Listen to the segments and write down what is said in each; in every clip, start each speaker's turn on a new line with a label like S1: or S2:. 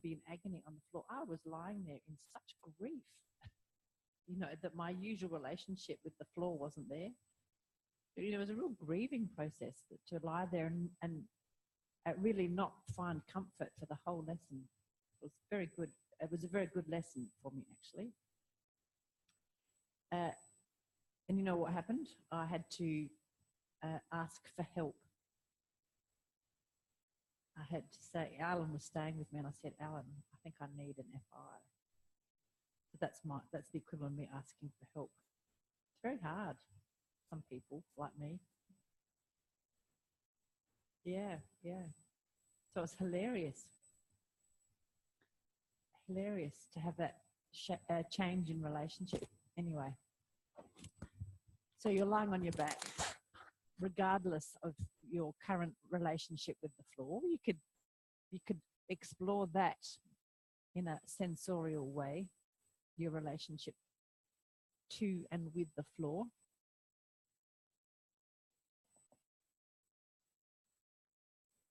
S1: be in agony on the floor. I was lying there in such grief, you know, that my usual relationship with the floor wasn't there. You know, it was a real grieving process to lie there and really not find comfort for the whole lesson. It was very good. It was a very good lesson for me, actually. And you know what happened? I had to ask for help. I had to say, Alan was staying with me, and I said, Alan, I think I need an FI. So that's the equivalent of me asking for help. It's very hard. Some people like me. Yeah. So it's hilarious to have that change in relationship. Anyway, so you're lying on your back, regardless of your current relationship with the floor. You could explore that in a sensorial way, your relationship to and with the floor.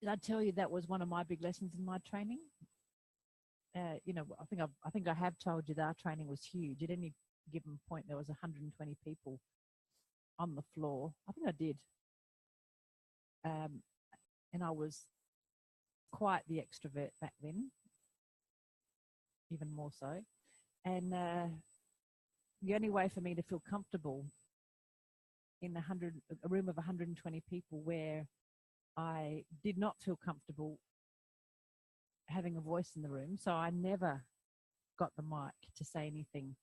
S1: Did I tell you that was one of my big lessons in my training? You know, I think I have told you that our training was huge. At any given point, there was 120 people on the floor. I think I did. And I was quite the extrovert back then, even more so. And the only way for me to feel comfortable in a room of 120 people where I did not feel comfortable having a voice in the room, so I never got the mic to say anything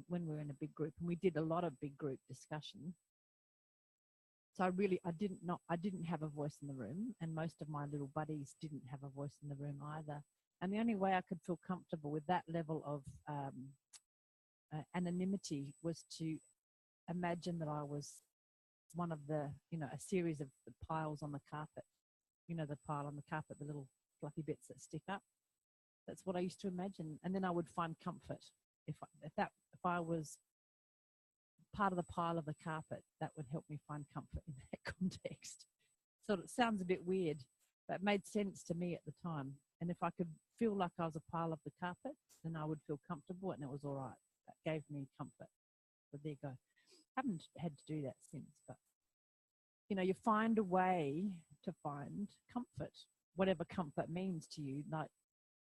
S1: when we were in a big group, and we did a lot of big group discussion. So I didn't have a voice in the room, and most of my little buddies didn't have a voice in the room either. And the only way I could feel comfortable with that level of anonymity was to imagine that I was one of the, you know, a series of the piles on the carpet. You know, the pile on the carpet, the little fluffy bits that stick up. That's what I used to imagine, and then I would find comfort if I was part of the pile of the carpet. That would help me find comfort in that context. So it sounds a bit weird, but it made sense to me at the time. And if I could feel like I was a pile of the carpet, then I would feel comfortable, and it was all right. That gave me comfort. So there you go. Haven't had to do that since, but you know, you find a way to find comfort, whatever comfort means to you, like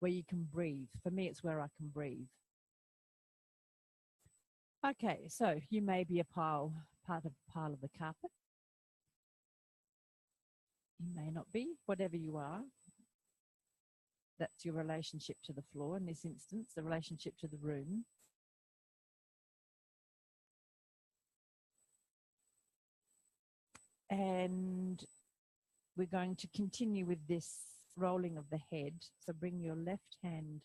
S1: where you can breathe. For me, it's where I can breathe. Okay, so you may be part of a pile of the carpet. You may not be, whatever you are. That's your relationship to the floor in this instance, the relationship to the room. And we're going to continue with this rolling of the head. So bring your left hand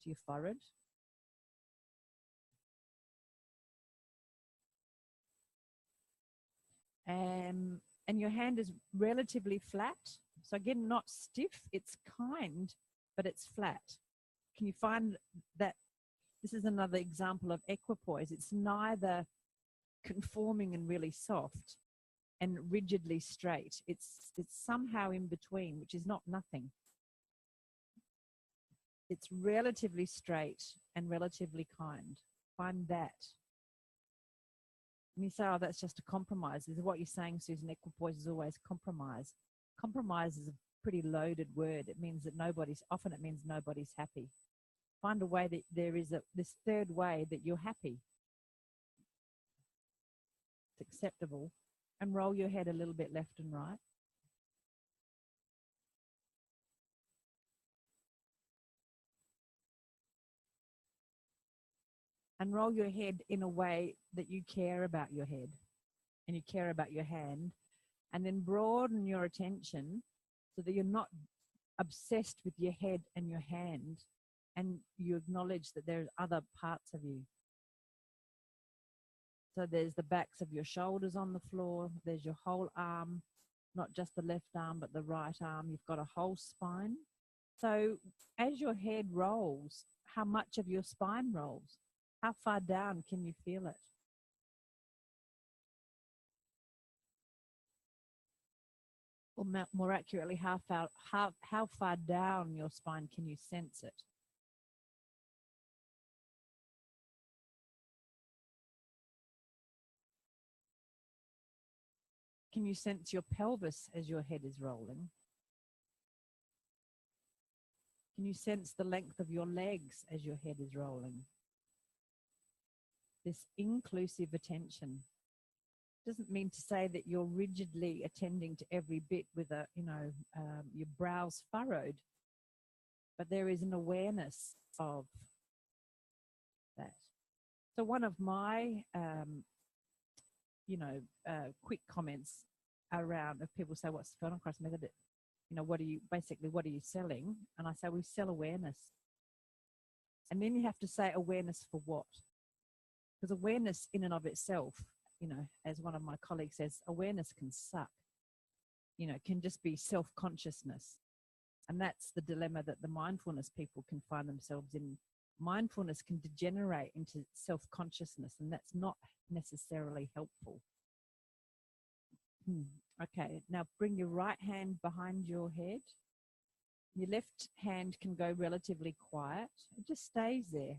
S1: to your forehead. And your hand is relatively flat. So again, not stiff, it's kind, but it's flat. Can you find that? This is another example of equipoise. It's neither conforming and really soft and rigidly straight. It's somehow in between, which is not nothing. It's relatively straight and relatively kind. Find that. And you say, oh, that's just a compromise. Is what you're saying, Susan. Equipoise is always compromise. Compromise is a pretty loaded word. It means that often it means nobody's happy. Find a way that there is this third way that you're happy. It's acceptable. And roll your head a little bit left and right. And roll your head in a way that you care about your head and you care about your hand. And then broaden your attention so that you're not obsessed with your head and your hand, and you acknowledge that there's other parts of you. So there's the backs of your shoulders on the floor. There's your whole arm, not just the left arm, but the right arm. You've got a whole spine. So as your head rolls, how much of your spine rolls? How far down can you feel it? Or more accurately, how far down your spine can you sense it? Can you sense your pelvis as your head is rolling? Can you sense the length of your legs as your head is rolling? This inclusive attention doesn't mean to say that you're rigidly attending to every bit with your brows furrowed, but there is an awareness of that. So one of my, quick comments around, if people say, what's the Feldenkrais method? What are you selling? And I say, we sell awareness. And then you have to say awareness for what? Because awareness in and of itself, as one of my colleagues says, awareness can suck, can just be self-consciousness. And that's the dilemma that the mindfulness people can find themselves in. Mindfulness can degenerate into self-consciousness, and that's not necessarily helpful. Okay, now bring your right hand behind your head. Your left hand can go relatively quiet. It just stays there.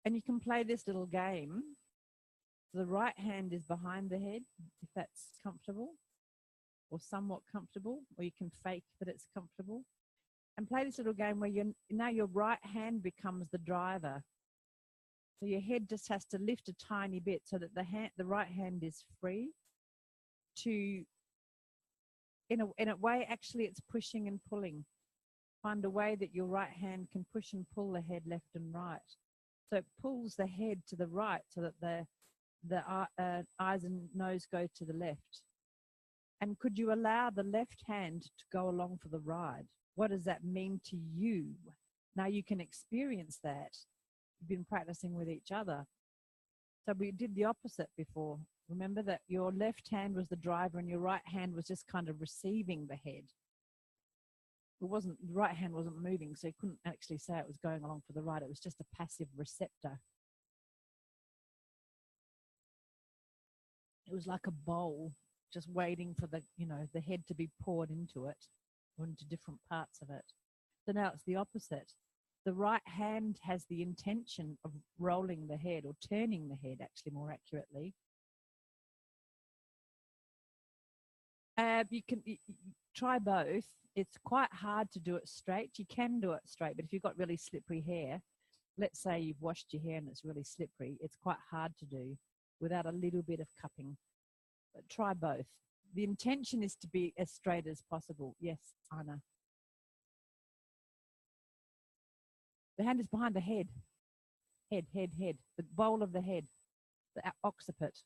S1: And you can play this little game. The right hand is behind the head, if that's comfortable, or somewhat comfortable, or you can fake that it's comfortable. And play this little game where now your right hand becomes the driver. So your head just has to lift a tiny bit so that the right hand is free to, in a way, actually it's pushing and pulling. Find a way that your right hand can push and pull the head left and right. So it pulls the head to the right so that the eyes and nose go to the left. And could you allow the left hand to go along for the ride? What does that mean to you? Now you can experience that. You've been practicing with each other. So we did the opposite before. Remember that your left hand was the driver and your right hand was just kind of receiving the head. The right hand wasn't moving, so you couldn't actually say it was going along for the ride. It was just a passive receptor. It was like a bowl, just waiting for the head to be poured into it, or into different parts of it. So now it's the opposite. The right hand has the intention of rolling the head, or turning the head, actually, more accurately. You can try both. It's quite hard to do it straight. You can do it straight, but if you've got really slippery hair, let's say you've washed your hair and it's really slippery, it's quite hard to do without a little bit of cupping. But try both. The intention is to be as straight as possible. Yes, Anna. The hand is behind the head. Head. The bowl of the head. The occiput.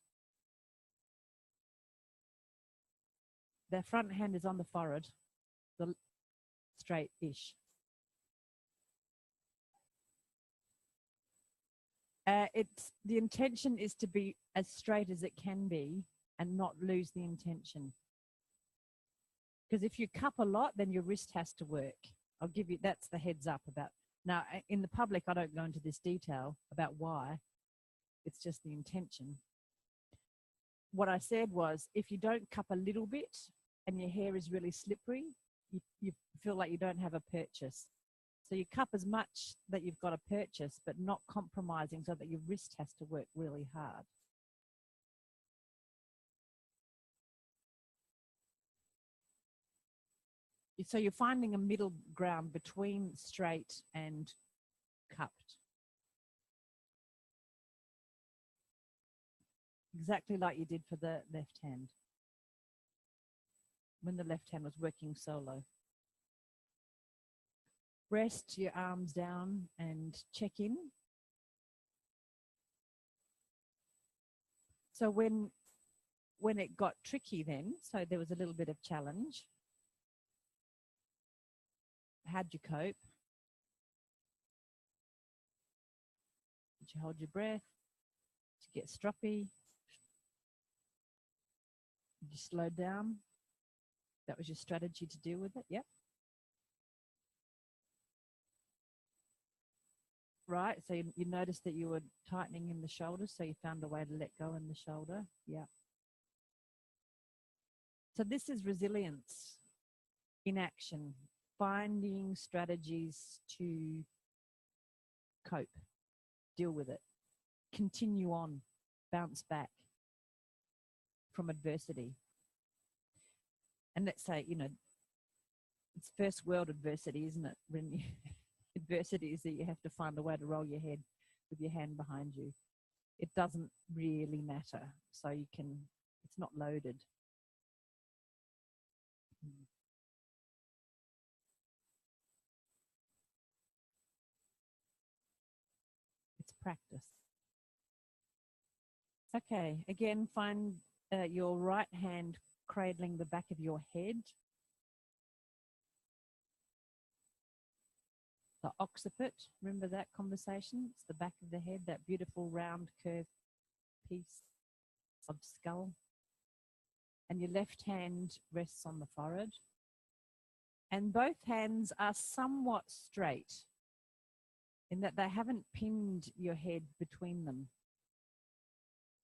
S1: The front hand is on the forehead. The straight-ish. The intention is to be as straight as it can be and not lose the intention. Because if you cup a lot, then your wrist has to work. I'll give you, that's the heads up about. Now, in the public, I don't go into this detail about why. It's just the intention. What I said was, if you don't cup a little bit and your hair is really slippery, you feel like you don't have a purchase. So you cup as much that you've got a purchase, but not compromising so that your wrist has to work really hard. So you're finding a middle ground between straight and cupped. Exactly like you did for the left hand, when the left hand was working solo. Rest your arms down and check in. So when it got tricky then, so there was a little bit of challenge, how'd you cope? Did you hold your breath? Did you get stroppy? Did you slow down? That was your strategy to deal with it? Yep. Right, so you noticed that you were tightening in the shoulders, so you found a way to let go in the shoulder. Yeah. So this is resilience in action, finding strategies to cope, deal with it, continue on, bounce back from adversity. And let's say, you know, it's first world adversity, isn't it? When you, adversity is that you have to find a way to roll your head with your hand behind you. It doesn't really matter. So you can, it's not loaded. It's practice. Okay, again, find your right hand cradling the back of your head. The occiput, remember that conversation? It's the back of the head, that beautiful round curved piece of skull. And your left hand rests on the forehead. And both hands are somewhat straight in that they haven't pinned your head between them.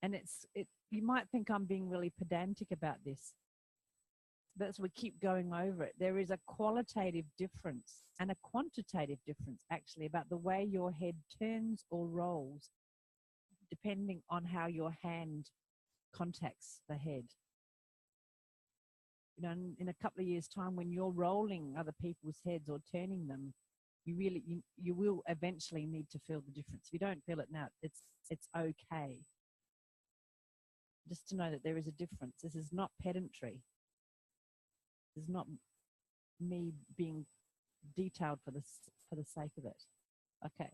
S1: And you might think I'm being really pedantic about this. But as we keep going over it, there is a qualitative difference and a quantitative difference actually about the way your head turns or rolls depending on how your hand contacts the head. You know, in a couple of years' time, when you're rolling other people's heads or turning them, you will eventually need to feel the difference. If you don't feel it now, it's okay. Just to know that there is a difference. This is not pedantry. This is not me being detailed for the sake of it. Okay.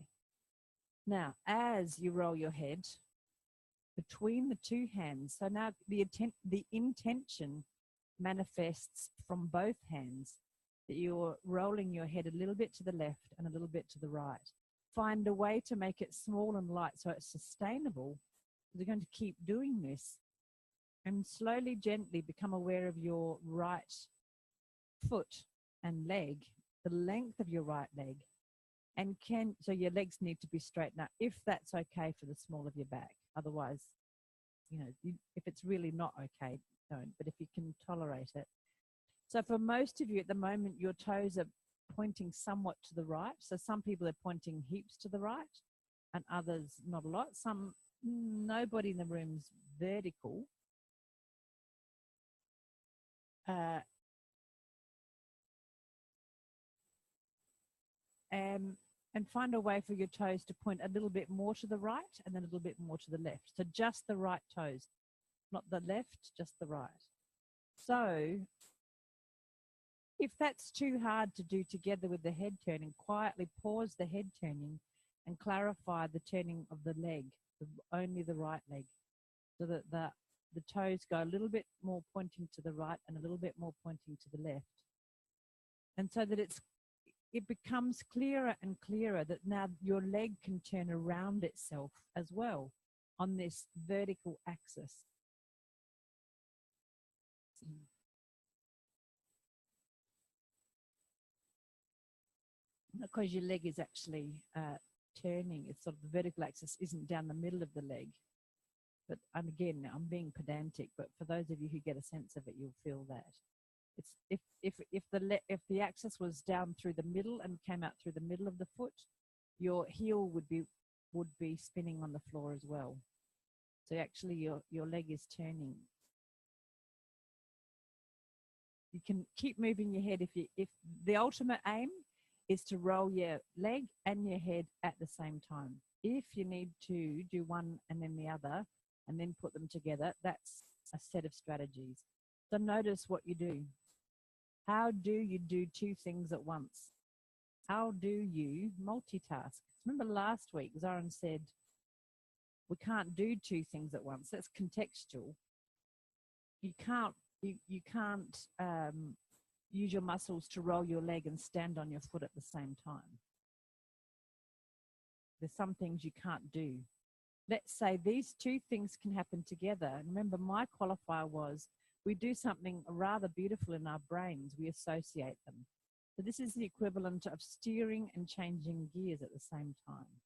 S1: Now, as you roll your head between the two hands, so now the intention manifests from both hands that you're rolling your head a little bit to the left and a little bit to the right. Find a way to make it small and light so it's sustainable. You're going to keep doing this and slowly, gently become aware of your right foot and leg, the length of your right leg. And so your legs need to be straight now, if that's okay for the small of your back. Otherwise, you know, if it's really not okay, don't. But if you can tolerate it. So for most of you at the moment, your toes are pointing somewhat to the right. So some people are pointing heaps to the right and others not a lot. Nobody in the room's vertical. And find a way for your toes to point a little bit more to the right and then a little bit more to the left. So just the right toes, not the left, just the right. So if that's too hard to do together with the head turning, quietly pause the head turning and clarify the turning of the leg, only the right leg, so that the toes go a little bit more pointing to the right and a little bit more pointing to the left. And so that it becomes clearer and clearer that now your leg can turn around itself as well on this vertical axis. Because your leg is actually turning, it's sort of the vertical axis isn't down the middle of the leg. But and again, I'm being pedantic, but for those of you who get a sense of it, you'll feel that. It's if the axis was down through the middle and came out through the middle of the foot, your heel would be spinning on the floor as well. So actually your leg is turning. You can keep moving your head if the ultimate aim is to roll your leg and your head at the same time. If you need to do one and then the other and then put them together, that's a set of strategies. So notice what you do. How do you do two things at once? How do you multitask? Remember last week, Zoran said, we can't do two things at once. That's contextual. You can't use your muscles to roll your leg and stand on your foot at the same time. There's some things you can't do. Let's say these two things can happen together. And remember, my qualifier was, we do something rather beautiful in our brains. We associate them. So this is the equivalent of steering and changing gears at the same time.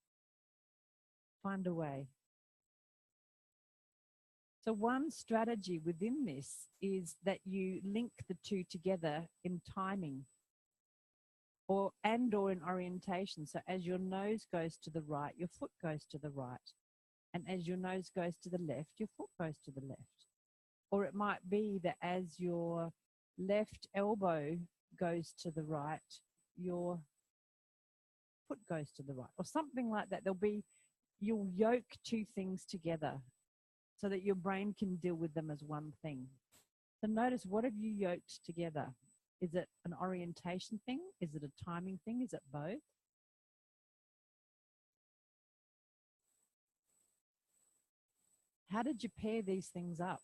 S1: Find a way. So one strategy within this is that you link the two together in timing or in orientation. So as your nose goes to the right, your foot goes to the right. And as your nose goes to the left, your foot goes to the left. Or it might be that as your left elbow goes to the right, your foot goes to the right, or something like that. You'll yoke two things together so that your brain can deal with them as one thing. So notice, what have you yoked together? Is it an orientation thing? Is it a timing thing? Is it both? How did you pair these things up?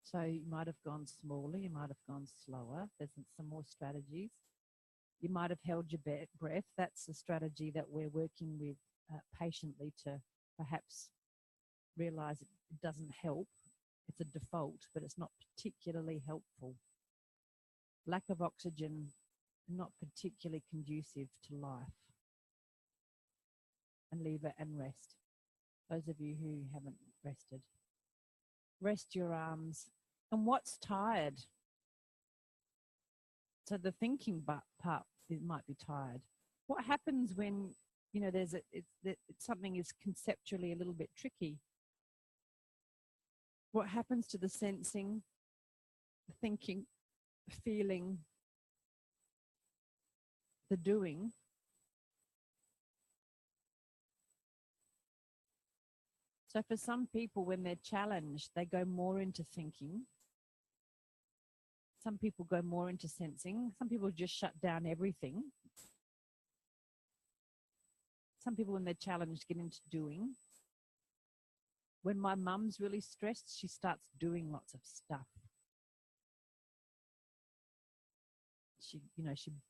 S1: So you might have gone smaller, you might have gone slower. There's some more strategies. You might have held your breath. That's a strategy that we're working with patiently to perhaps realize it doesn't help. It's a default, but it's not particularly helpful. Lack of oxygen, not particularly conducive to life. And leave it and rest. Those of you who haven't rested. Rest your arms. And what's tired? So the thinking part, it might be tired. What happens when, something is conceptually a little bit tricky? What happens to the sensing, the thinking, the feeling, the doing? So for some people, when they're challenged, they go more into thinking. Some people go more into sensing. Some people just shut down everything. Some people, when they're challenged, get into doing. When my mum's really stressed, she starts doing lots of stuff. She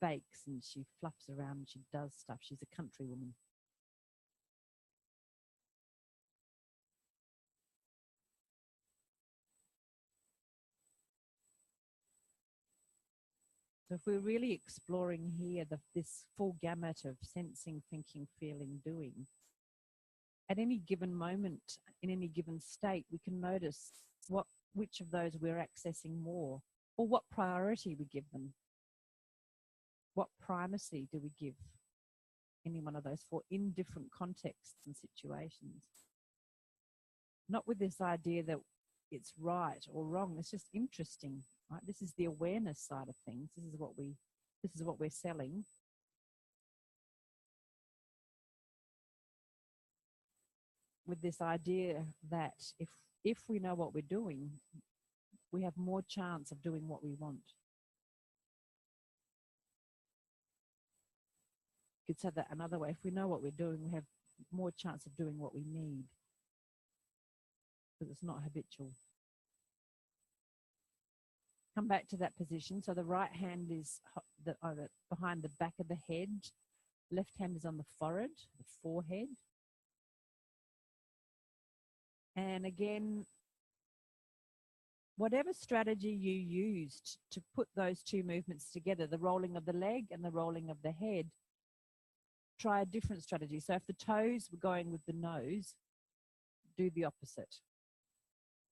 S1: bakes and she fluffs around and she does stuff. She's a country woman. So if we're really exploring here this full gamut of sensing, thinking, feeling, doing, at any given moment, in any given state, we can notice which of those we're accessing more, or what priority we give them. What primacy do we give any one of those for in different contexts and situations? Not with this idea that it's right or wrong. It's just interesting, right? This is the awareness side of things. This is what we're selling. With this idea that if we know what we're doing, we have more chance of doing what we want. You could say that another way. If we know what we're doing, we have more chance of doing what we need, because it's not habitual. Come back to that position. So the right hand is behind the back of the head. Left hand is on the forehead, the forehead. And again, whatever strategy you used to put those two movements together, the rolling of the leg and the rolling of the head, try a different strategy. So if the toes were going with the nose, do the opposite.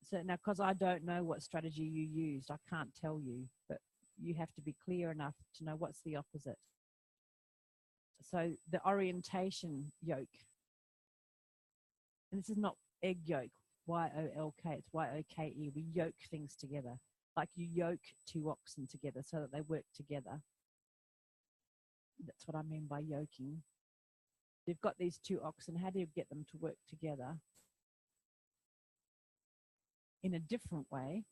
S1: So now, because I don't know what strategy you used, I can't tell you, but you have to be clear enough to know what's the opposite. So the orientation yoke, and this is not egg yolk, Y-O-L-K, it's Y-O-K-E. We yoke things together, like you yoke two oxen together so that they work together. That's what I mean by yoking. You've got these two oxen, how do you get them to work together in a different way?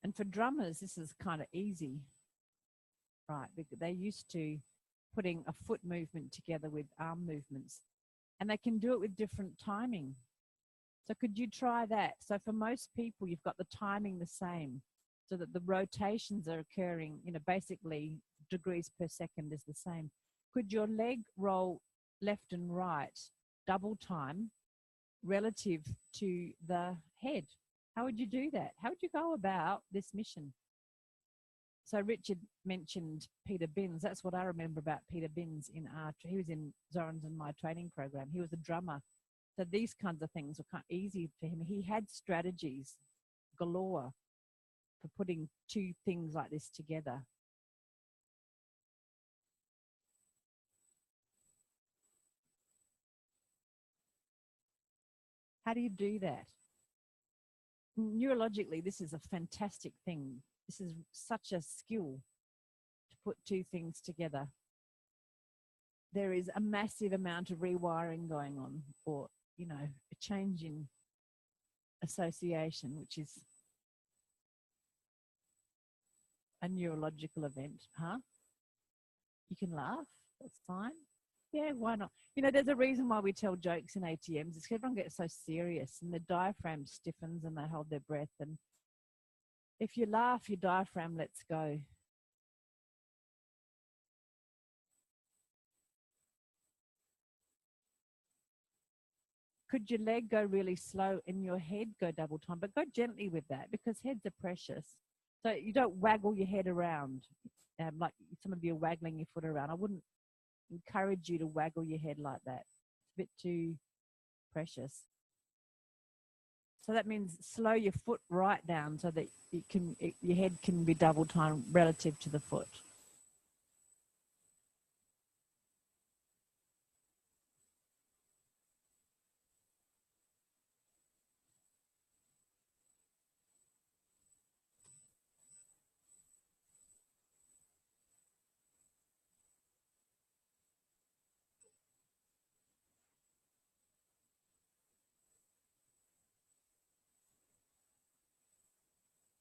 S1: And for drummers, this is kind of easy, right? Because they're used to putting a foot movement together with arm movements, and they can do it with different timing. So could you try that? So for most people, you've got the timing the same, so that the rotations are occurring, basically degrees per second is the same. Could your leg roll left and right double time relative to the head? How would you do that? How would you go about this mission? So Richard mentioned Peter Binns. That's what I remember about Peter Binns in art. He was in Zoran's and my training program. He was a drummer. So these kinds of things were kind of easy for him. He had strategies galore for putting two things like this together. How do you do that? Neurologically, this is a fantastic thing. This is such a skill to put two things together. There is a massive amount of rewiring going on, or, you know, a change in association, which is a neurological event, huh? You can laugh, that's fine. Yeah, why not? You know, there's a reason why we tell jokes in ATMs. It's because everyone gets so serious and the diaphragm stiffens and they hold their breath. And if you laugh, your diaphragm lets go. Could your leg go really slow and your head go double time? But go gently with that, because heads are precious. So you don't waggle your head around like some of you are waggling your foot around. I wouldn't encourage you to waggle your head like that. It's a bit too precious. So that means slow your foot right down so that your head can be double time relative to the foot.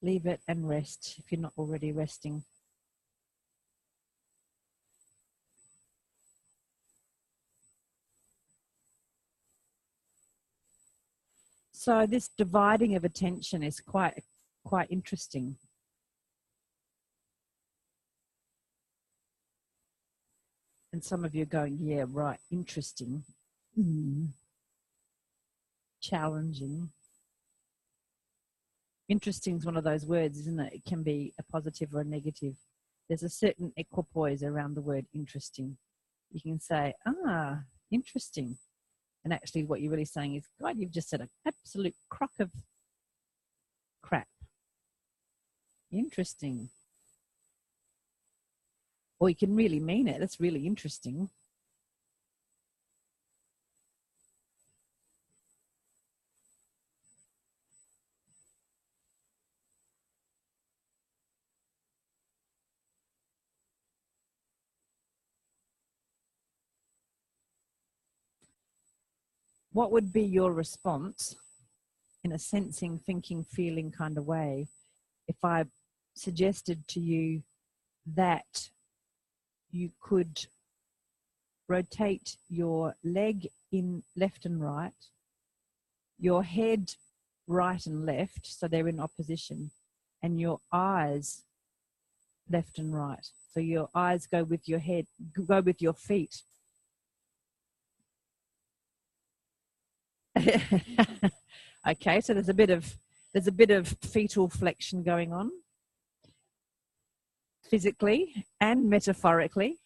S1: Leave it and rest if you're not already resting. So this dividing of attention is quite interesting. And some of you are going, yeah, right, interesting. Challenging. Interesting is one of those words, isn't it? It can be a positive or a negative. There's a certain equipoise around the word interesting. You can say, interesting. And actually what you're really saying is, God, you've just said an absolute crock of crap. Interesting. Or you can really mean it. That's really interesting. What would be your response in a sensing, thinking, feeling kind of way if I suggested to you that you could rotate your leg in left and right, your head right and left, so they're in opposition, and your eyes left and right. So your eyes go with your head, go with your feet. Okay, so there's a bit of fetal flexion going on, physically and metaphorically.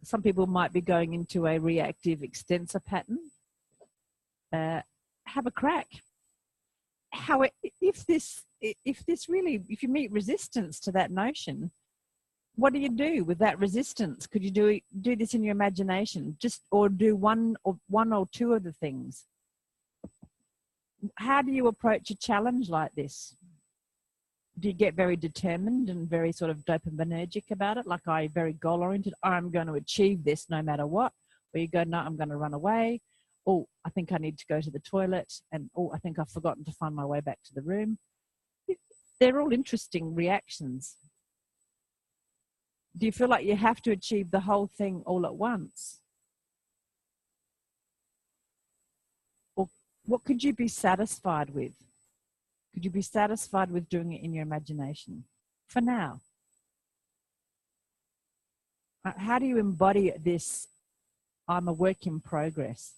S1: Some people might be going into a reactive extensor pattern. Have a crack. If you meet resistance to that notion, what do you do with that resistance? Could you do this in your imagination, or do one or two of the things? How do you approach a challenge like this? Do you get very determined and very sort of dopaminergic about it? Like, very goal oriented. I'm going to achieve this no matter what. Or you go, no, I'm going to run away. Oh, I think I need to go to the toilet. And oh, I think I've forgotten to find my way back to the room. They're all interesting reactions. Do you feel like you have to achieve the whole thing all at once? Or what could you be satisfied with? Could you be satisfied with doing it in your imagination for now? How do you embody this I'm a work in progress.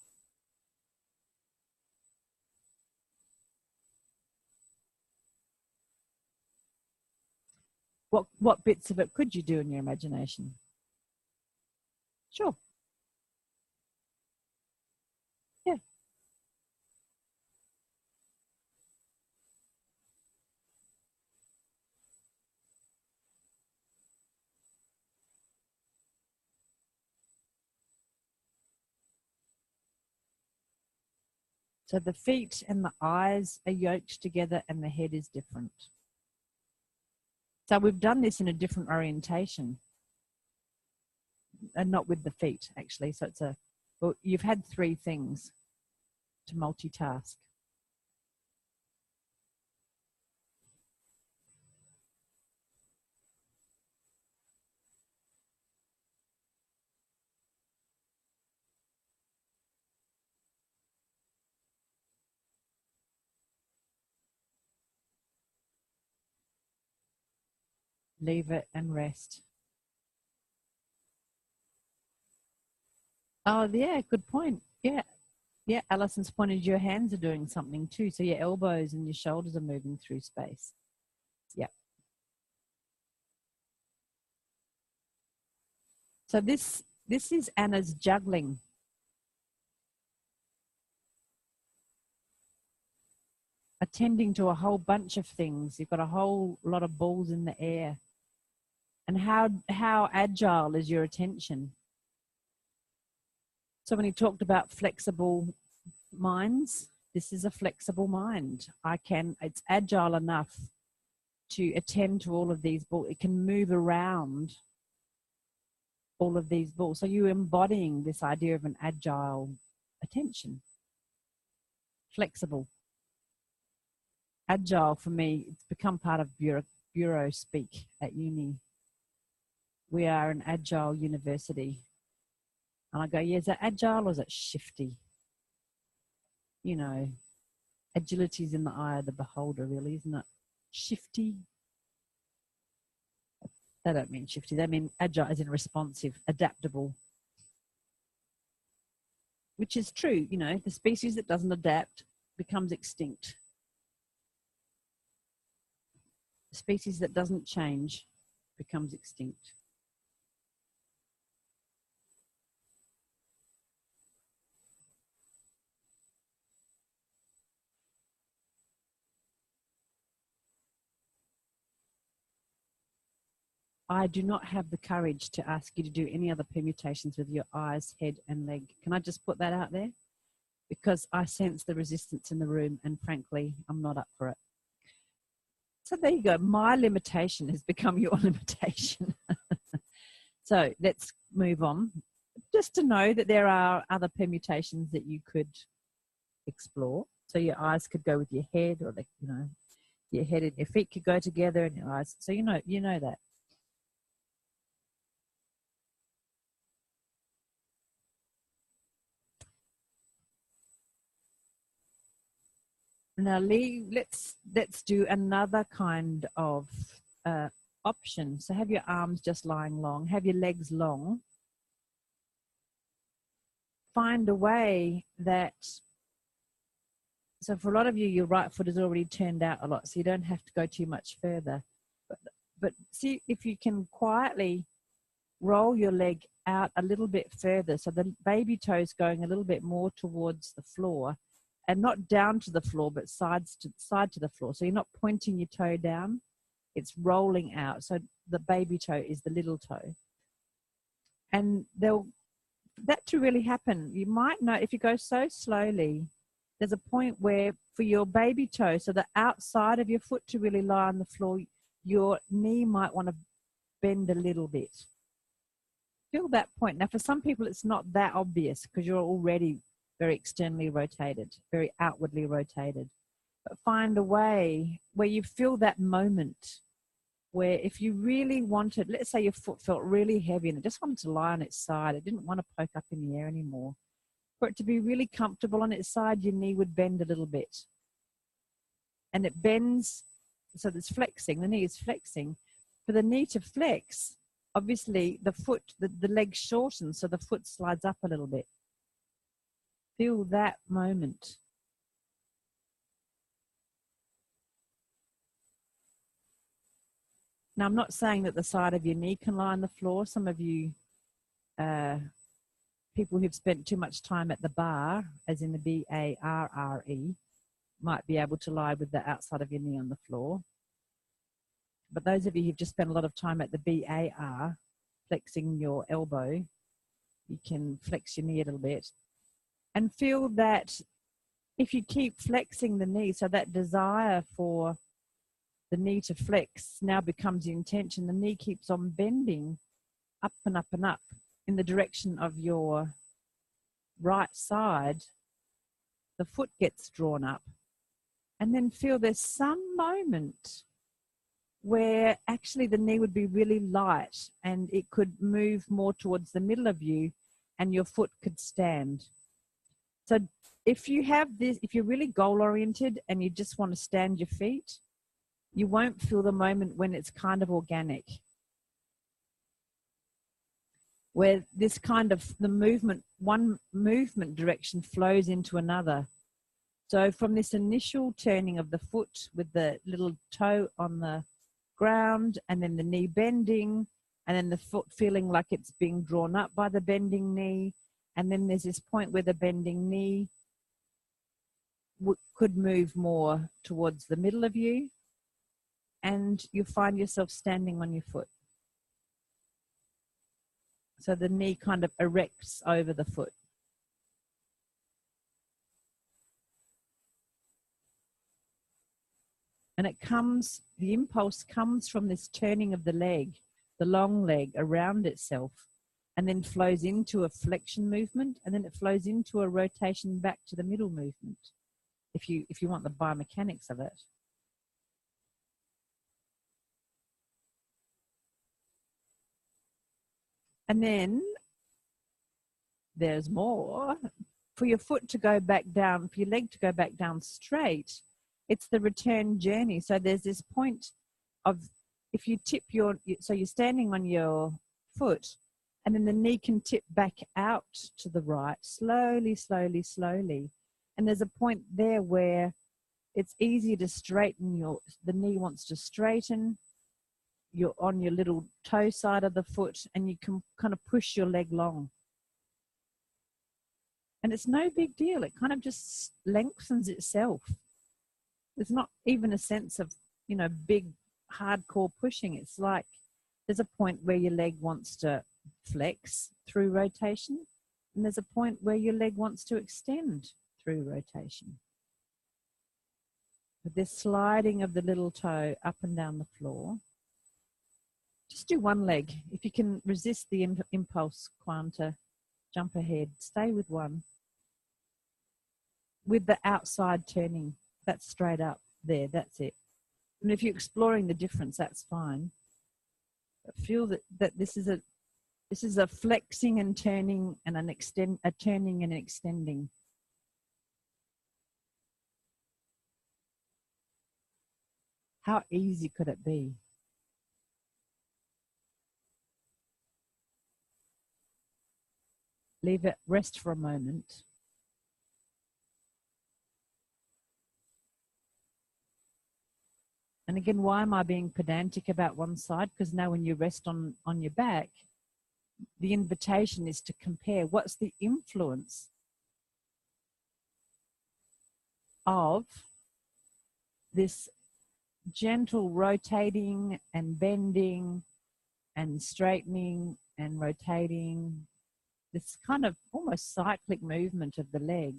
S1: What bits of it could you do in your imagination? Sure. Yeah. So the feet and the eyes are yoked together and the head is different. So we've done this in a different orientation and not with the feet, actually. So it's well, you've had 3 things to multitask. Leave it and rest. Oh, yeah, good point. Yeah. Yeah, Alison's pointed your hands are doing something too. So your elbows and your shoulders are moving through space. Yeah. So this is Anna's juggling. Attending to a whole bunch of things. You've got a whole lot of balls in the air. And how agile is your attention? So when he talked about flexible minds, this is a flexible mind. It's agile enough to attend to all of these balls. It can move around all of these balls. So you're embodying this idea of an agile attention. Flexible. Agile, for me, it's become part of bureau speak at uni. We are an agile university. And I go, yeah, is that agile or is it shifty? You know, agility is in the eye of the beholder, really, isn't it? Shifty. They don't mean shifty. They mean agile as in responsive, adaptable. Which is true, you know, the species that doesn't adapt becomes extinct. The species that doesn't change becomes extinct. I do not have the courage to ask you to do any other permutations with your eyes, head, and leg. Can I just put that out there? Because I sense the resistance in the room, and frankly, I'm not up for it. So there you go. My limitation has become your limitation. So let's move on. Just to know that there are other permutations that you could explore. So your eyes could go with your head, or your head and your feet could go together, and your eyes. So you know that. Now, Lee, let's do another kind of option. So have your arms just lying long, have your legs long. Find a way that, so for a lot of you, your right foot is already turned out a lot, so you don't have to go too much further. But see if you can quietly roll your leg out a little bit further, so the baby toe is going a little bit more towards the floor, and not down to the floor, but side to the floor. So you're not pointing your toe down, it's rolling out. So the baby toe is the little toe. And that to really happen, you might know if you go so slowly, there's a point where for your baby toe, so the outside of your foot to really lie on the floor, your knee might want to bend a little bit. Feel that point. Now, for some people, it's not that obvious because you're already very externally rotated, very outwardly rotated. But find a way where you feel that moment where if you really wanted, let's say your foot felt really heavy and it just wanted to lie on its side, it didn't want to poke up in the air anymore. For it to be really comfortable on its side, your knee would bend a little bit. And it bends, so it's flexing, the knee is flexing. For the knee to flex, obviously the foot, the leg shortens, so the foot slides up a little bit. Feel that moment. Now, I'm not saying that the side of your knee can lie on the floor. Some of you people who've spent too much time at the bar, as in the B-A-R-R-E, might be able to lie with the outside of your knee on the floor. But those of you who've just spent a lot of time at the B-A-R, flexing your elbow, you can flex your knee a little bit. And feel that if you keep flexing the knee, so that desire for the knee to flex now becomes the intention, the knee keeps on bending up and up and up in the direction of your right side, the foot gets drawn up. And then feel there's some moment where actually the knee would be really light and it could move more towards the middle of you and your foot could stand. So if you have this, if you're really goal oriented and you just want to stand your feet, you won't feel the moment when it's kind of organic, where this kind of the movement, one movement direction flows into another. So from this initial turning of the foot with the little toe on the ground and then the knee bending and then the foot feeling like it's being drawn up by the bending knee, and then there's this point where the bending knee could move more towards the middle of you and you find yourself standing on your foot. So the knee kind of erects over the foot. And it comes, the impulse comes from this turning of the leg, the long leg around itself, and then flows into a flexion movement, and then it flows into a rotation back to the middle movement, if you want the biomechanics of it. And then there's more. For your foot to go back down, for your leg to go back down straight, it's the return journey. So there's this point of, if you tip your, so you're standing on your foot and then the knee can tip back out to the right, slowly, slowly, slowly. And there's a point there where it's easier to straighten the knee wants to straighten. You're on your little toe side of the foot and you can kind of push your leg long. And it's no big deal. It kind of just lengthens itself. There's not even a sense of, big hardcore pushing. It's like there's a point where your leg wants to flex through rotation, and there's a point where your leg wants to extend through rotation. With this sliding of the little toe up and down the floor, just do one leg. If you can resist the impulse, Quanta, jump ahead, stay with one. With the outside turning, that's straight up there, that's it. And if you're exploring the difference, that's fine. But feel that this is a flexing and turning and a turning and extending. How easy could it be? Leave it rest for a moment. And again, why am I being pedantic about one side? Because now when you rest on your back, the invitation is to compare what's the influence of this gentle rotating and bending and straightening and rotating, this kind of almost cyclic movement of the leg.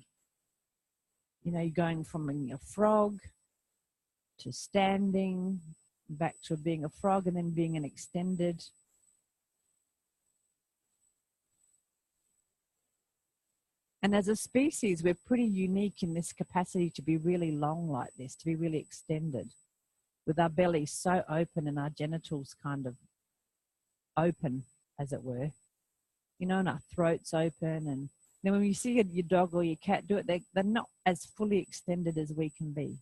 S1: You're going from being a frog to standing, back to being a frog, and then being an extended. And as a species, we're pretty unique in this capacity to be really long like this, to be really extended, with our bellies so open and our genitals kind of open, as it were. And our throats open. And then when you see your dog or your cat do it, they're not as fully extended as we can be.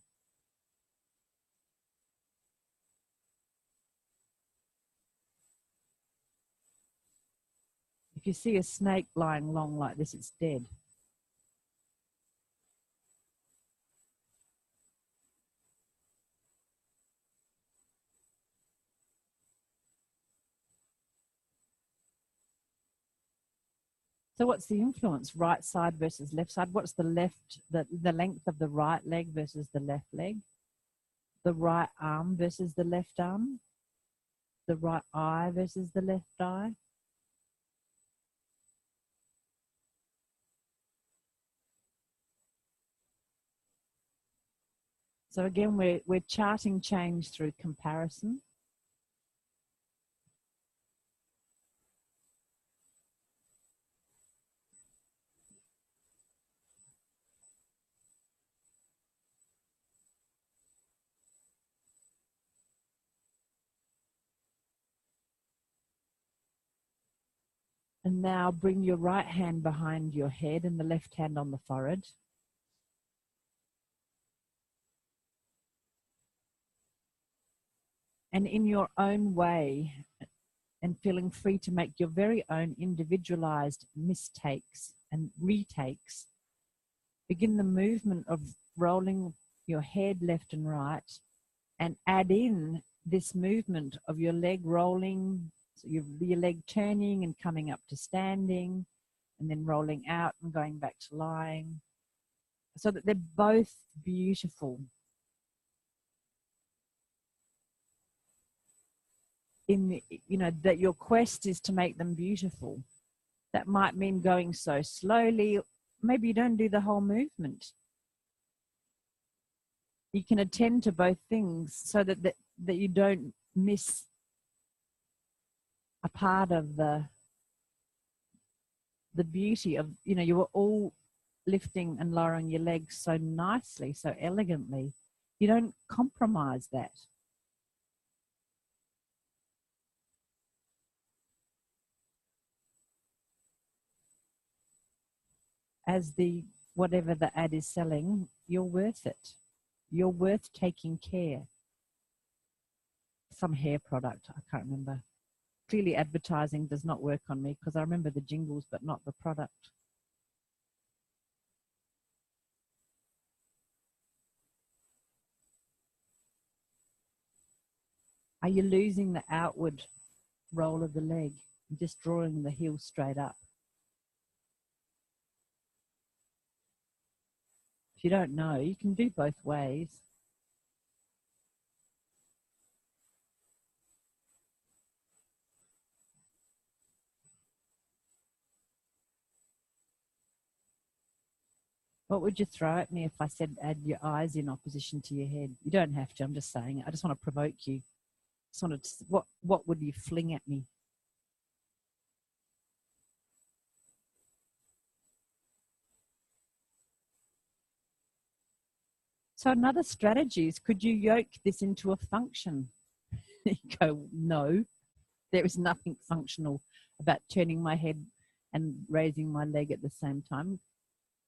S1: you see a snake lying long like this, it's dead. So what's the influence? Right side versus left side? What's the length of the right leg versus the left leg? The right arm versus the left arm? The right eye versus the left eye? So again, we're charting change through comparison. And now bring your right hand behind your head and the left hand on the forehead. And in your own way, and feeling free to make your very own individualized mistakes and retakes, begin the movement of rolling your head left and right, and add in this movement of your leg rolling, so your leg turning and coming up to standing, and then rolling out and going back to lying, so that they're both beautiful. That your quest is to make them beautiful. That might mean going so slowly. Maybe you don't do the whole movement. You can attend to both things so that you don't miss a part of the beauty of, you were all lifting and lowering your legs so nicely, so elegantly. You don't compromise that. As whatever the ad is selling, you're worth it. You're worth taking care. Some hair product, I can't remember. Clearly advertising does not work on me because I remember the jingles but not the product. Are you losing the outward roll of the leg and just drawing the heel straight up? If you don't know, you can do both ways. What would you throw at me if I said add your eyes in opposition to your head? You don't have to, I'm just saying it. I just want to provoke you. Just wanted to, what would you fling at me? So another strategy is, could you yoke this into a function? You go, no, there is nothing functional about turning my head and raising my leg at the same time.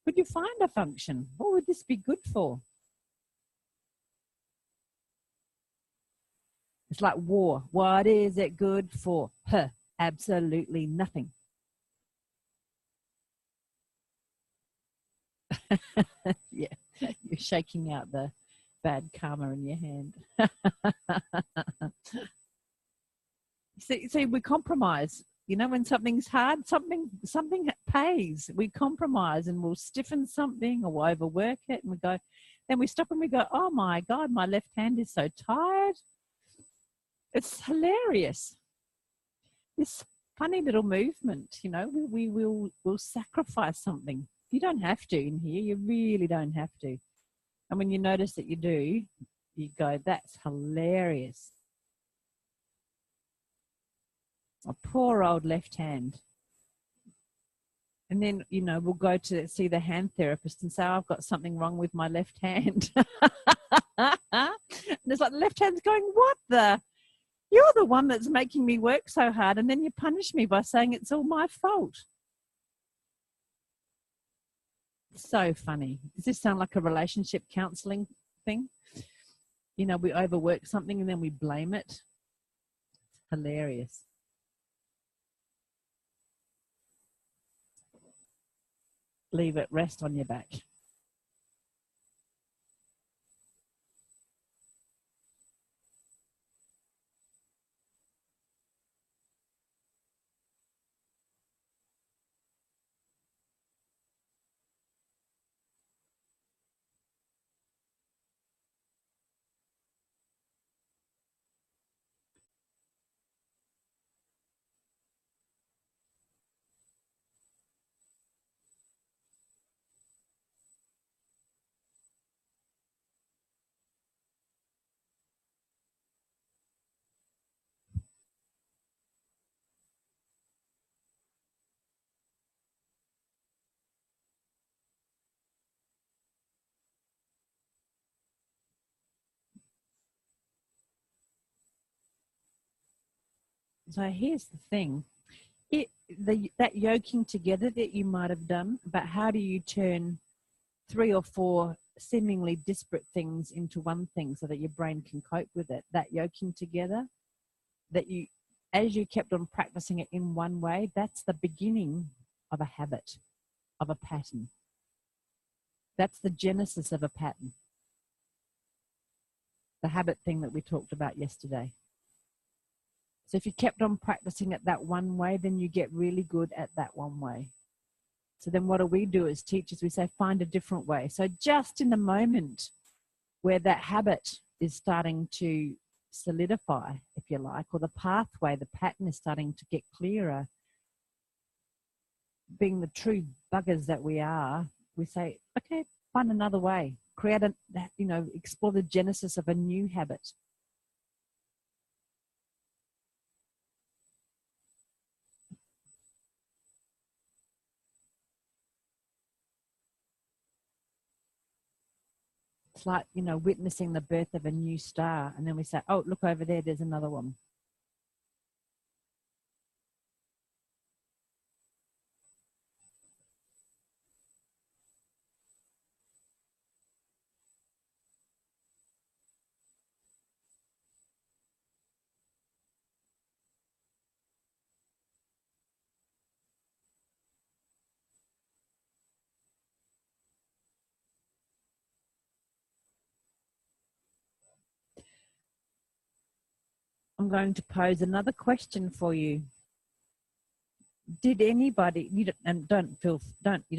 S1: Could you find a function? What would this be good for? It's like war. What is it good for? Absolutely nothing. Yeah, you're shaking out the bad karma in your hand. See, we compromise. When something's hard, something pays. We compromise and we'll stiffen something or we'll overwork it, and then we stop and we go, oh my God, my left hand is so tired. It's hilarious. This funny little movement, we'll sacrifice something. You don't have to in here. You really don't have to. And when you notice that you do, you go, that's hilarious. A poor old left hand. And then, we'll go to see the hand therapist and say, oh, I've got something wrong with my left hand. And it's like the left hand's going, what the? You're the one that's making me work so hard, and then you punish me by saying it's all my fault. So funny. Does this sound like a relationship counseling thing? We overwork something and then we blame it. It's hilarious. leave it rest on your back. So here's the thing. That yoking together that you might have done, but how do you turn 3 or 4 seemingly disparate things into one thing so that your brain can cope with it? That yoking together, that you, as you kept on practicing it in one way, that's the beginning of a habit, of a pattern. That's the genesis of a pattern. The habit thing that we talked about yesterday. So if you kept on practicing it that one way, then you get really good at that one way. So then what do we do as teachers? We say, find a different way. So just in the moment where that habit is starting to solidify, if you like, or the pathway, the pattern is starting to get clearer, being the true buggers that we are, we say, okay, find another way. Create a, explore the genesis of a new habit. It's like, witnessing the birth of a new star. And then we say, oh, look over there, there's another one. I'm going to pose another question for you. Did anybody, you don't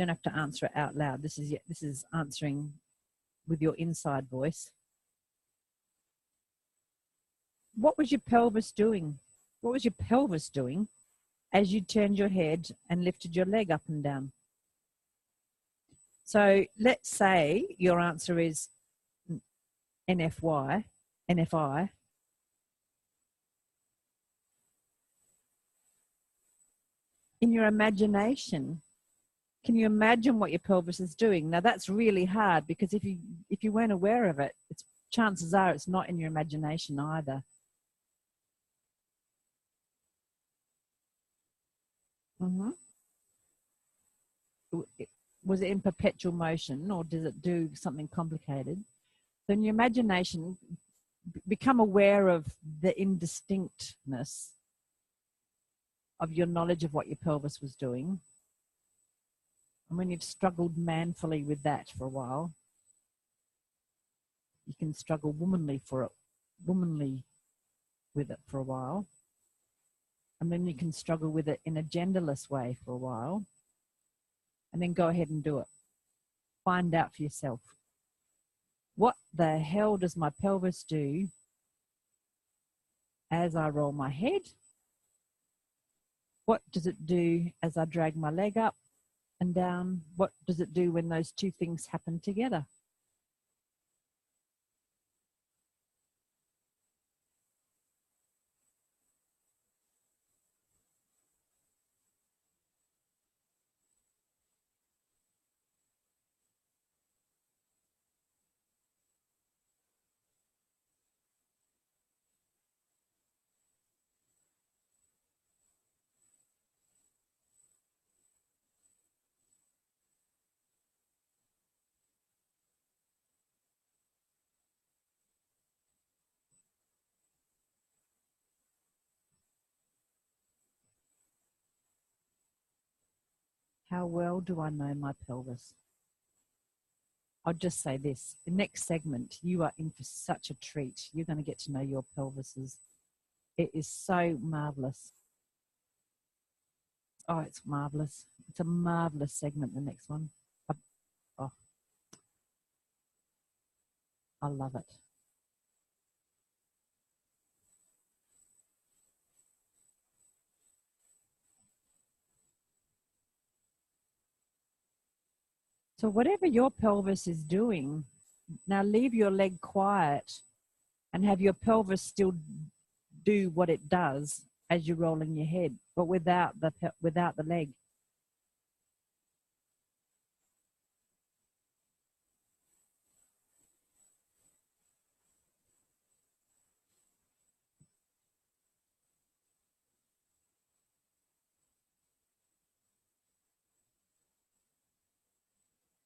S1: have to answer it out loud. This is answering with your inside voice. What was your pelvis doing? What was your pelvis doing as you turned your head and lifted your leg up and down? So let's say your answer is NFI. In your imagination, can you imagine what your pelvis is doing? Now that's really hard, because if you weren't aware of it, chances are it's not in your imagination either. Mm-hmm. Was it in perpetual motion, or does it do something complicated? So in your imagination, become aware of the indistinctness of your knowledge of what your pelvis was doing. And when you've struggled manfully with that for a while, you can struggle womanly with it for a while. And then you can struggle with it in a genderless way for a while. And then go ahead and do it. Find out for yourself. What the hell does my pelvis do as I roll my head? What does it do as I drag my leg up and down? What does it do when those two things happen together? How well do I know my pelvis? I'll just say this. The next segment, you are in for such a treat. You're going to get to know your pelvises. It is so marvellous. Oh, it's marvellous. It's a marvellous segment, the next one. Oh, I love it. So whatever your pelvis is doing, now leave your leg quiet and have your pelvis still do what it does as you're rolling your head, but without the leg.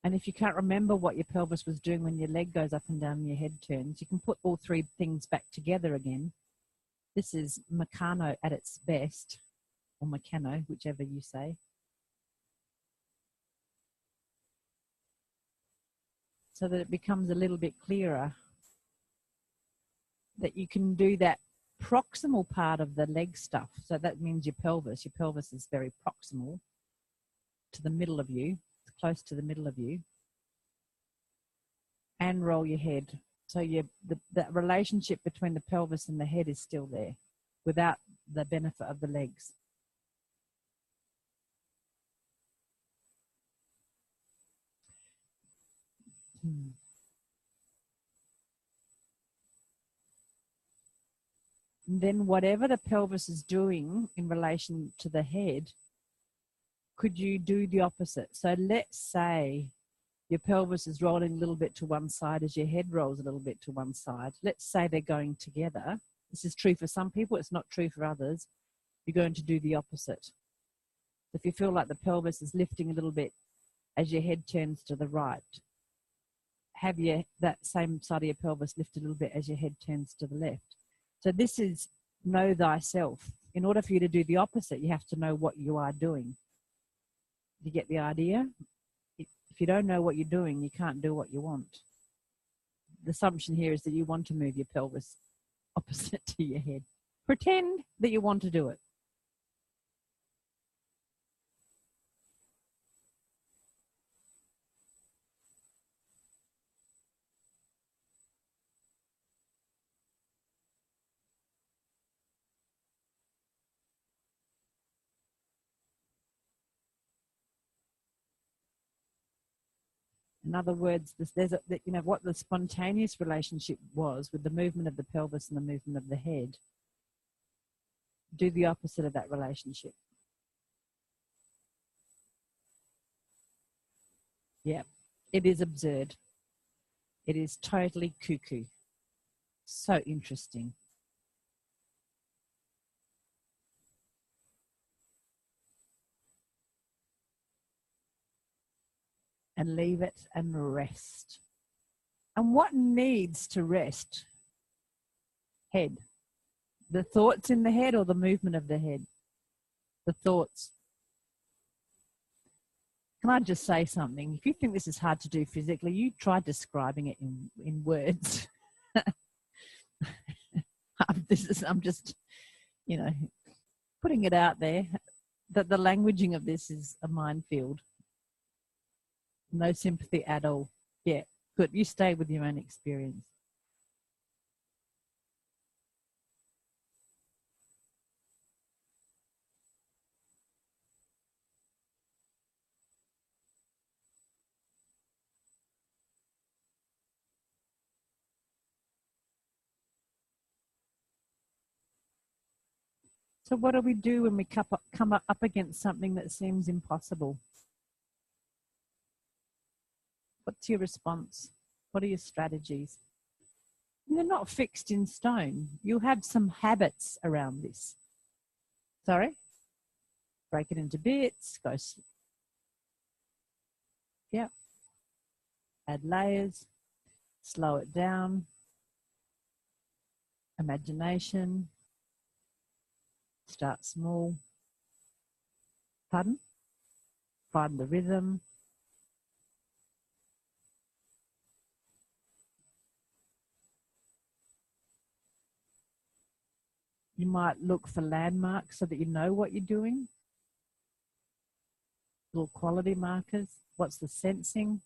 S1: And if you can't remember what your pelvis was doing when your leg goes up and down and your head turns, you can put all three things back together again. This is Meccano at its best, or Meccano, whichever you say. So that it becomes a little bit clearer that you can do that proximal part of the leg stuff. So that means your pelvis. Your pelvis is very proximal to the middle of you, close to the middle of you. And roll your head. So the relationship between the pelvis and the head is still there without the benefit of the legs. And then whatever the pelvis is doing in relation to the head, could you do the opposite? So let's say your pelvis is rolling a little bit to one side as your head rolls a little bit to one side. Let's say they're going together. This is true for some people. It's not true for others. You're going to do the opposite. If you feel like the pelvis is lifting a little bit as your head turns to the right, have that same side of your pelvis lift a little bit as your head turns to the left. So this is know thyself. In order for you to do the opposite, you have to know what you are doing. You get the idea? If you don't know what you're doing, you can't do what you want. The assumption here is that you want to move your pelvis opposite to your head. Pretend that you want to do it. In other words, what the spontaneous relationship was with the movement of the pelvis and the movement of the head. Do the opposite of that relationship. Yeah, it is absurd. It is totally cuckoo. So interesting. And leave it and rest. And what needs to rest? Head. The thoughts in the head or the movement of the head? The thoughts. Can I just say something? If you think this is hard to do physically, you try describing it in words. I'm just, putting it out there that the languaging of this is a minefield. No sympathy at all. Yeah, good. You stay with your own experience. So what do we do when we come up against something that seems impossible? What's your response? What are your strategies? They're not fixed in stone. You have some habits around this. Sorry? Break it into bits. Yeah. Add layers. Slow it down. Imagination. Start small. Pardon? find the rhythm. You might look for landmarks so that you know what you're doing. Little quality markers. What's the sensing?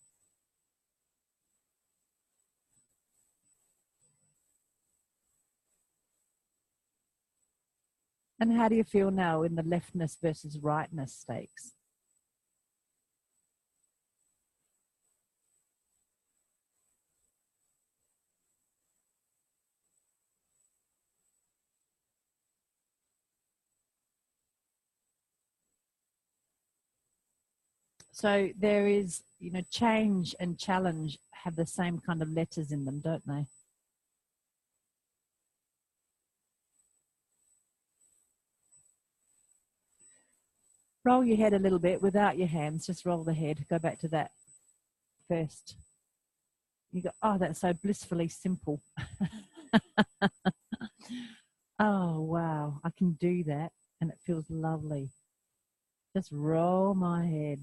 S1: And how do you feel now in the leftness versus rightness stakes? So there is, you know, change and challenge have the same kind of letters in them, don't they? Roll your head a little bit without your hands. Just roll the head. Go back to that first. You go, oh, that's so blissfully simple. Oh, wow. I can do that. And it feels lovely. Just roll my head.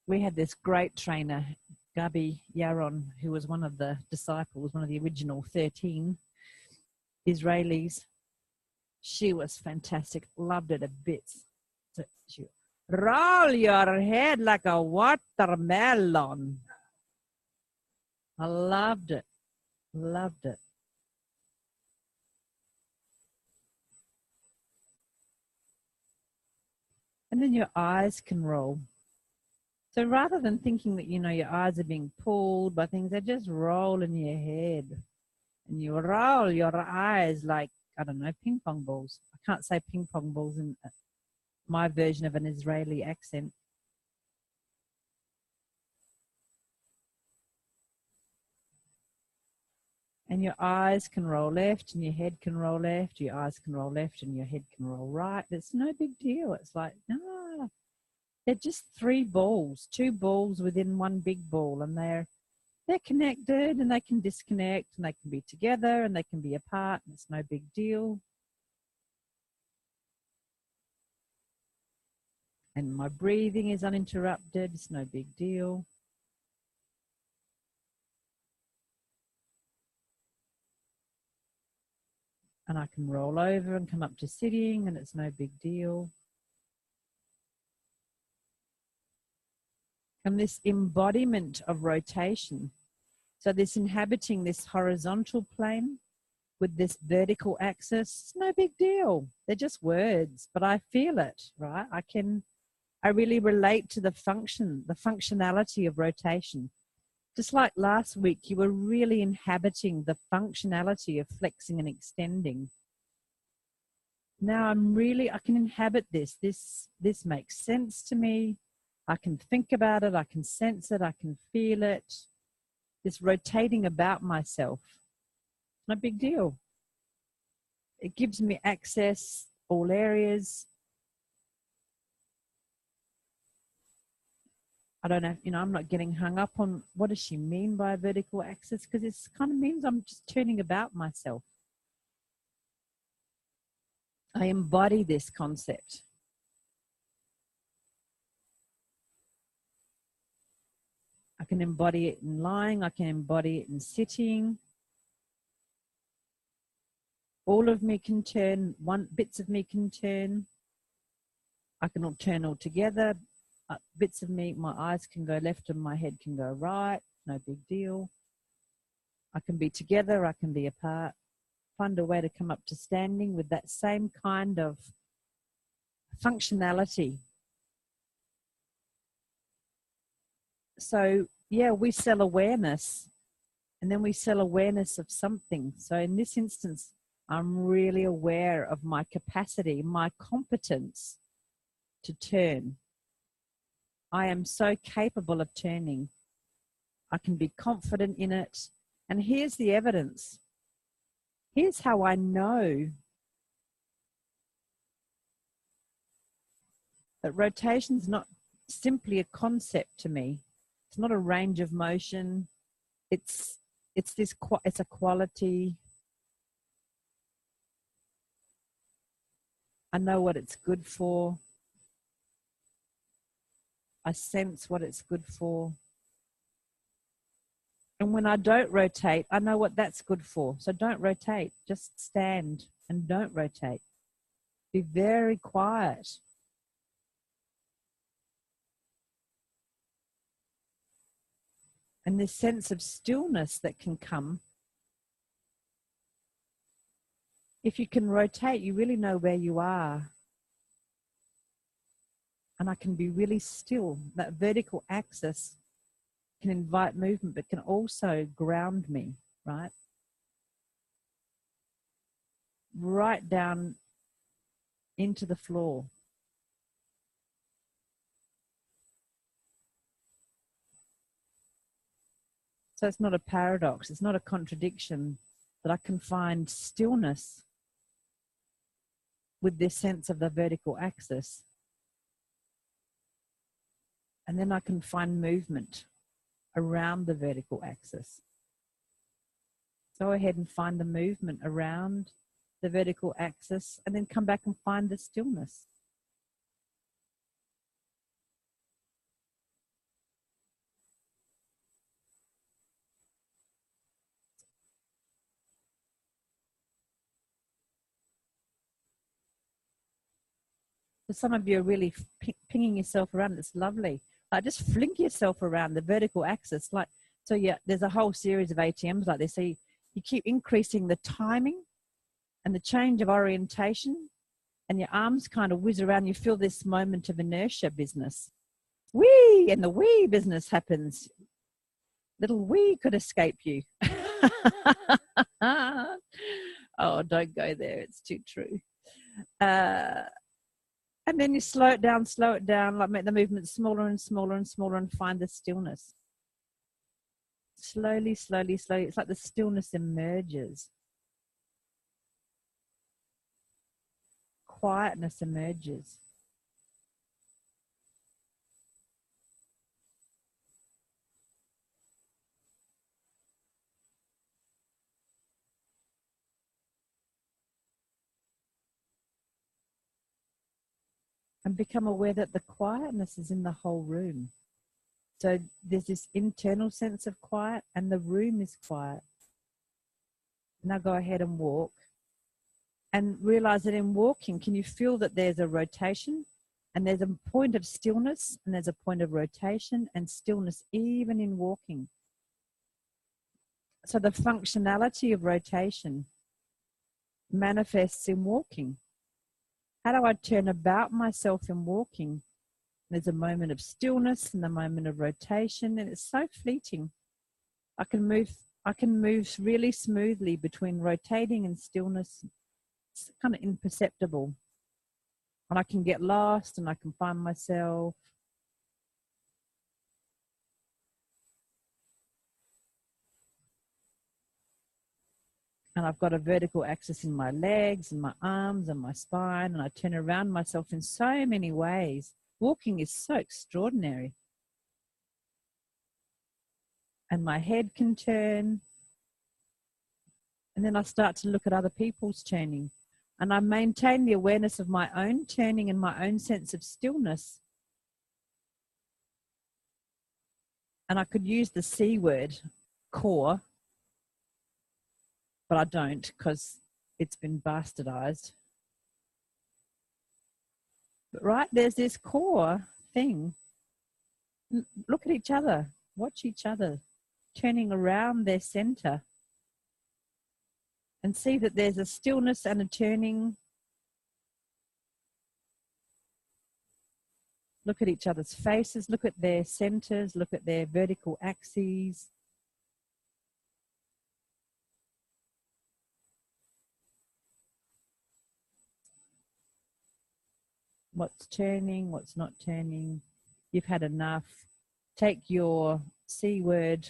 S1: We had this great trainer, Gabi Yaron, who was one of the disciples, one of the original 13 Israelis. She was fantastic. Loved it a bit. So she, roll your head like a watermelon. I loved it. Loved it. And then your eyes can roll. So rather than thinking that, you know, your eyes are being pulled by things, they just roll in your head. And you roll your eyes like, I don't know, ping pong balls. I can't say ping pong balls in my version of an Israeli accent. And your eyes can roll left and your head can roll left. Your eyes can roll left and your head can roll right. It's no big deal. It's like, no, they're just 3 balls, 2 balls within one big ball. And they're connected and they can disconnect and they can be together and they can be apart. And it's no big deal. And my breathing is uninterrupted. It's no big deal. And I can roll over and come up to sitting and it's no big deal. And this embodiment of rotation, so this inhabiting this horizontal plane with this vertical axis, it's no big deal. They're just words, but I feel it, right? I really relate to the functionality of rotation. Just like last week, you were really inhabiting the functionality of flexing and extending. Now I can inhabit this. This makes sense to me. I can think about it. I can sense it. I can feel it. This rotating about myself. No big deal. It gives me access, all areas. I don't know, you know, I'm not getting hung up on what does she mean by a vertical axis, because it kind of means I'm just turning about myself. I embody this concept. I can embody it in lying. I can embody it in sitting. All of me can turn, bits of me can turn. I can all turn all together. Bits of me, my eyes can go left and my head can go right. No big deal. I can be together. I can be apart. Find a way to come up to standing with that same kind of functionality. So, yeah, we sell awareness and then we sell awareness of something. So in this instance, I'm really aware of my capacity, my competence to turn. I am so capable of turning. I can be confident in it. And here's the evidence. Here's how I know that rotation is not simply a concept to me. It's not a range of motion. It's a quality. I know what it's good for. I sense what it's good for. And when I don't rotate, I know what that's good for. So don't rotate, just stand and don't rotate. Be very quiet. And this sense of stillness that can come. If you can rotate, you really know where you are. And I can be really still. That vertical axis can invite movement, but can also ground me, right? Right down into the floor. So it's not a paradox, it's not a contradiction, that I can find stillness with this sense of the vertical axis. And then I can find movement around the vertical axis. Go ahead and find the movement around the vertical axis and then come back and find the stillness. So some of you are really pinging yourself around. It's lovely. Like just flink yourself around the vertical axis. Like, so yeah, there's a whole series of ATMs like this. So you keep increasing the timing and the change of orientation, and your arms kind of whiz around. You feel this moment of inertia business. Wee, and the wee business happens. Little wee could escape you. Oh, don't go there. It's too true. And then you slow it down, like make the movement smaller and smaller and smaller and find the stillness. Slowly, slowly, slowly. It's like the stillness emerges. Quietness emerges. And become aware that the quietness is in the whole room. So there's this internal sense of quiet and the room is quiet. Now go ahead and walk. And realize that in walking, can you feel that there's a rotation and there's a point of stillness and there's a point of rotation and stillness even in walking. So the functionality of rotation manifests in walking. How do I turn about myself in walking? There's a moment of stillness and a moment of rotation, and it's so fleeting. I can move really smoothly between rotating and stillness. It's kind of imperceptible. And I can get lost and I can find myself. And I've got a vertical axis in my legs and my arms and my spine, and I turn around myself in so many ways. Walking is so extraordinary. And my head can turn. And then I start to look at other people's turning. And I maintain the awareness of my own turning and my own sense of stillness. And I could use the C word, core, but I don't because it's been bastardized. But right, there's this core thing. Look at each other, watch each other, turning around their center. And see that there's a stillness and a turning. Look at each other's faces, look at their centers, look at their vertical axes. What's turning, what's not turning. You've had enough. Take your C word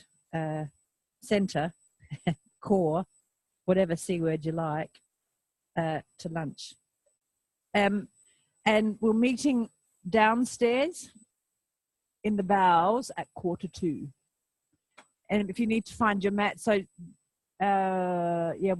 S1: center, core, whatever C word you like, to lunch. And we're meeting downstairs in the bowels at 2:45. And if you need to find your mat, so yeah,